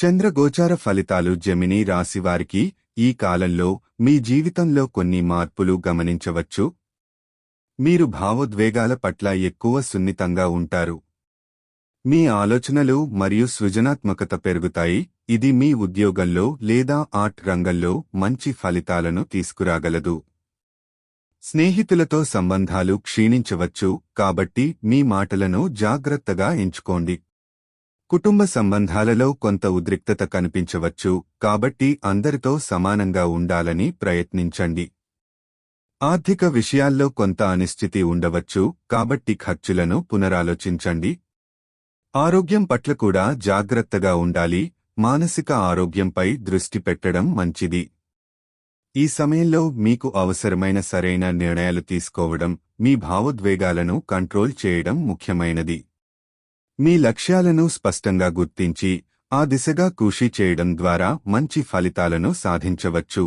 చంద్రగోచార ఫలితాలు జెమిని రాశివారికి ఈ కాలంలో మీ జీవితంలో కొన్ని మార్పులు గమనించవచ్చు. మీరు భావోద్వేగాల పట్ల ఎక్కువ సున్నితంగా ఉంటారు. మీ ఆలోచనలు మరియు సృజనాత్మకత పెరుగుతాయి. ఇది మీ ఉద్యోగంలో లేదా ఆర్ట్ రంగంలో మంచి ఫలితాలను తీసుకురాగలదు. స్నేహితులతో సంబంధాలు క్షీణించవచ్చు, కాబట్టి మీ మాటలను జాగ్రత్తగా ఎంచుకోండి. కుటుంబ సంబంధాలలో కొంత ఉద్రిక్తత కనిపించవచ్చు, కాబట్టి అందరితో సమానంగా ఉండాలని ప్రయత్నించండి. ఆర్థిక విషయాల్లో కొంత అనిశ్చితి ఉండవచ్చు, కాబట్టి ఖర్చులను పునరాలోచించండి. ఆరోగ్యం పట్ల కూడా జాగ్రత్తగా ఉండాలి. మానసిక ఆరోగ్యంపై దృష్టి పెట్టడం మంచిది. ఈ సమయంలో మీకు అవసరమైన సరైన నిర్ణయాలు తీసుకోవడం, మీ భావోద్వేగాలను కంట్రోల్ చేయడం ముఖ్యమైనది. మీ లక్ష్యాలను స్పష్టంగా గుర్తించి ఆ దిశగా కృషి చేయడం ద్వారా మంచి ఫలితాలను సాధించవచ్చు.